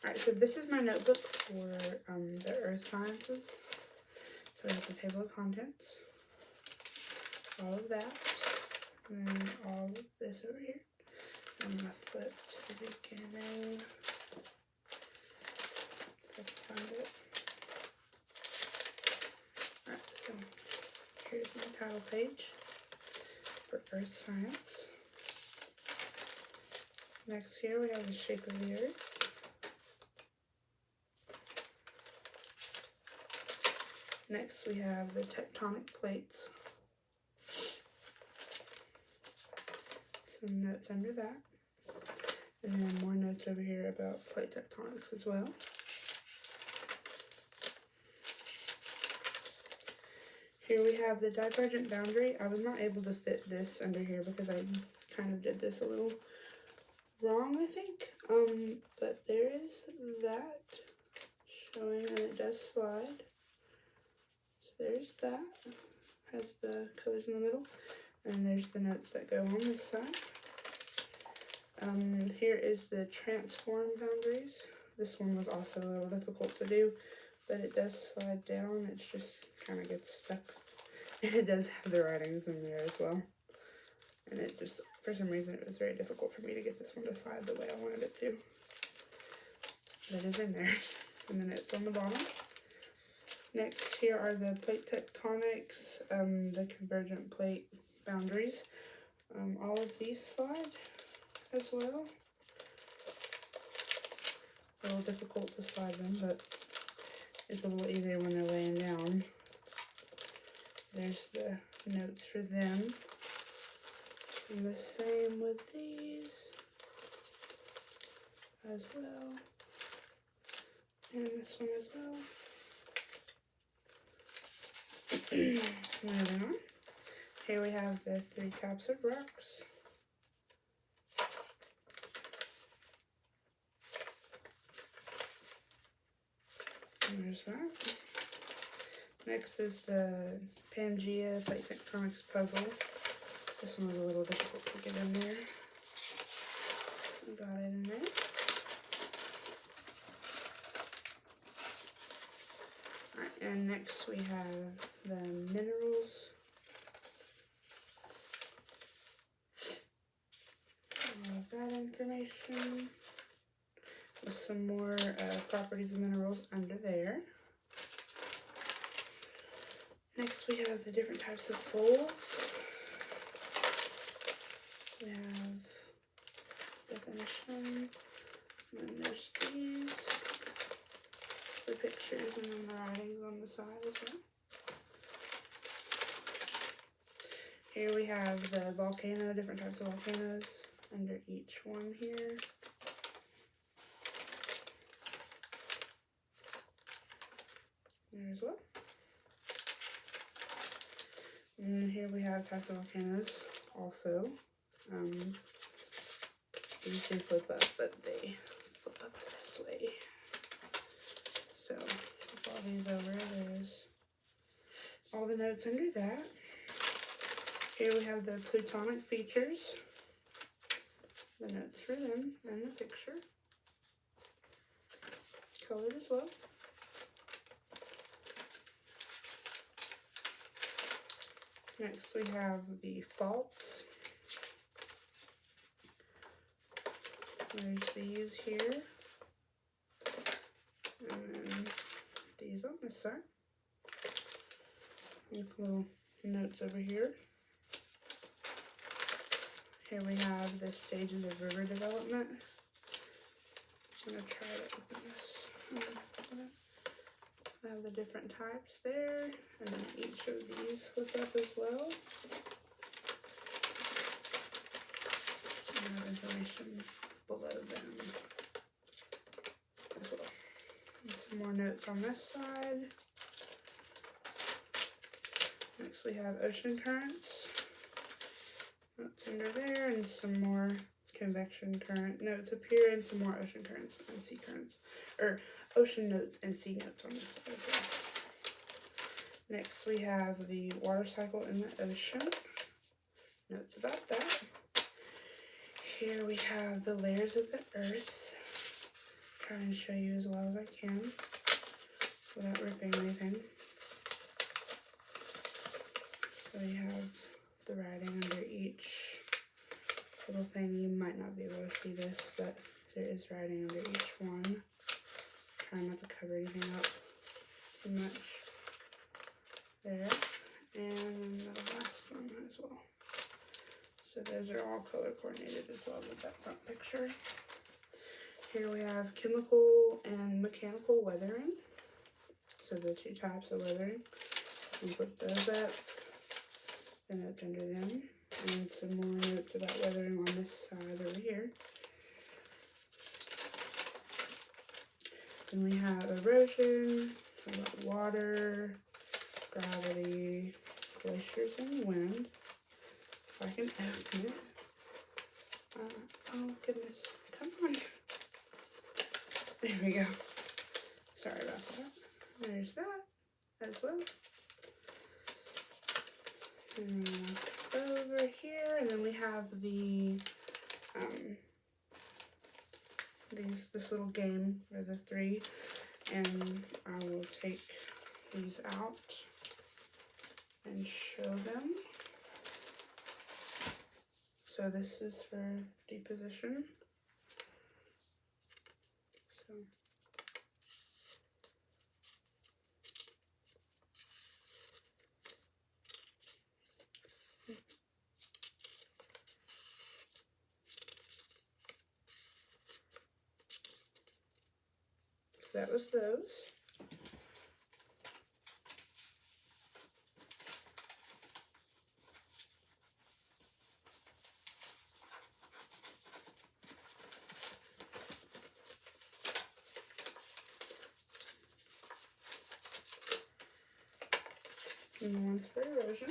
Alright, so this is my notebook for the earth sciences. So we have the table of contents, all of that, and then all of this over here. I'm going to flip to the beginning. If I can find it. Alright, so here's my title page for earth science. Next here we have the shape of the earth. Next we have the tectonic plates. Some notes under that. And then more notes over here about plate tectonics as well. Here we have the divergent boundary. I was not able to fit this under here because I kind of did this a little wrong, I think. But there is that showing, and it does slide. So there's that. Has the colors in the middle. And there's the notes that go on this side. Here is the transform boundaries. This one was also a little difficult to do, but it does slide down. It just kind of gets stuck. And it does have the writings in there as well. And it just, for some reason, it was very difficult for me to get this one to slide the way I wanted it to. But it is in there. And then it's on the bottom. Next, here are the plate tectonics, the convergent plate boundaries. All of these slide as well. A little difficult to slide them, but it's a little easier when they're laying down. There's the notes for them. And the same with these as well. And this one as well. Moving on. Here we have the 3 types of rocks. And there's that. Next is the Pangea Plate Tectonics puzzle. This one was a little difficult to get in there. We got it in there. Alright, and next we have the minerals. All of that information. With some more properties of minerals under there. Next we have the different types of folds. We have definition, and then there's these, the pictures, and then the writings on the side as well. Here we have the volcano, different types of volcanoes under each one here. There as well. And here we have types of volcanoes also. These do flip up, but they flip up this way. So, flip all these over. There's all the notes under that. Here we have the plutonic features. The notes for them and the picture. Colored as well. Next we have the faults. There's these here. And then these on this side. With little notes over here. Here we have the stages of river development. I'm going to try to open this. I have the different types there, and then each of these flip up as well. And I have information below them as well. And some more notes on this side. Next we have ocean currents. Notes under there, and some more convection current notes up here, and some more ocean currents and sea currents, or ocean notes and sea notes on this side as well. Next we have the water cycle in the ocean. Notes about that. Here we have the layers of the earth. try and show you as well as I can without ripping anything. So we have the writing under each little thing. You might not be able to see this, but there is writing under each one. Try not to cover anything up too much. There. And then the last one as well. So those are all color coordinated as well with that front picture. Here we have chemical and mechanical weathering. So the two types of weathering. We put those up. The notes under them. And some more notes about weathering on this side over here. Then we have erosion, about water, gravity, glaciers, and wind. If I can open it. Oh goodness, come on. There we go. Sorry about that. There's that as well. And over here, and then we have the this little game for the three, and I will take these out and show them. So this is for deposition. So that was those. And the one's for erosion.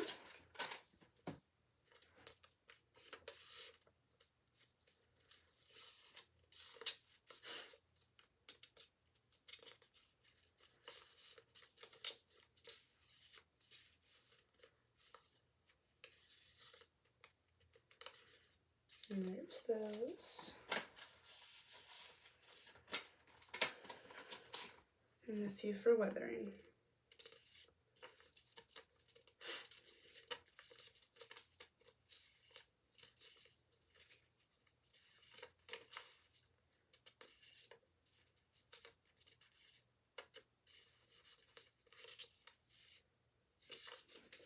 And there's those. And a few for weathering.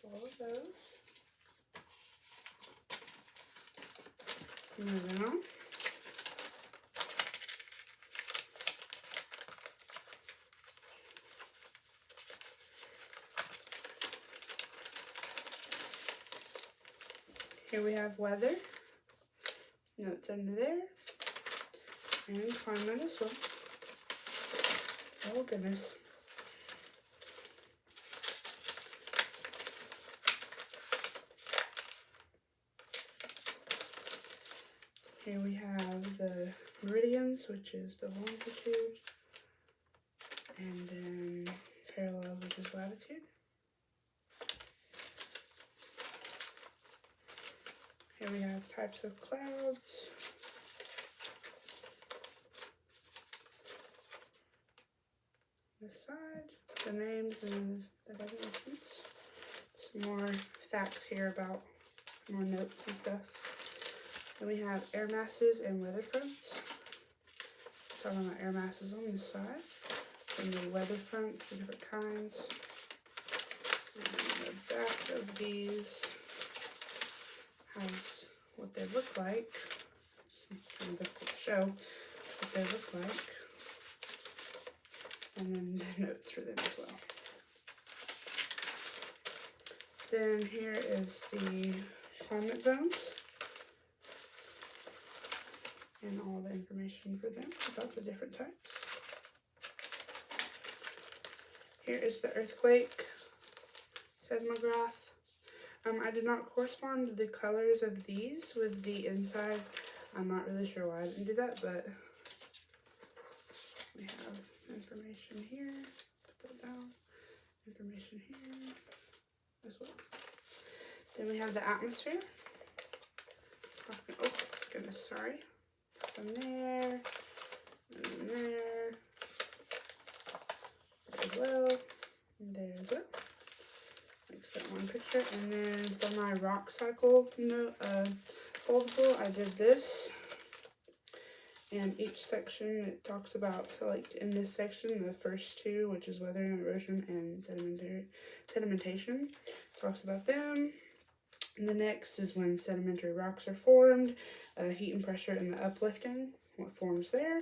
All of those. Moving on. Here we have weather. Notes under there. And climate as well. Oh goodness. Here we have the meridians, which is the longitude, and then parallel, which is latitude. Here we have types of clouds. This side, the names and the definitions. Some more facts here about more notes and stuff. Then we have air masses and weather fronts. Talking about air masses on this side. And the weather fronts, the different kinds. And the back of these has what they look like. It's kind of difficult to show what they look like. And then the notes for them as well. Then here is the climate zones. And all the information for them about the different types. Here is the earthquake seismograph. I did not correspond the colors of these with the inside. I'm not really sure why I didn't do that, but we have information here. Put that down. Information here as well. Then we have the atmosphere. Oh goodness, sorry. From there, and there, as well. There as well. Next that one picture. And then for my rock cycle note, foldable, I did this. And each section it talks about, so like in this section, the first two, which is weather and erosion and sedimentation, talks about them. And the next is when sedimentary rocks are formed, heat and pressure and the uplifting, what forms there.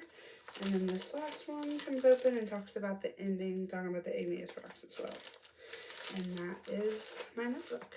And then this last one comes open and talks about the ending, talking about the igneous rocks as well. And that is my notebook.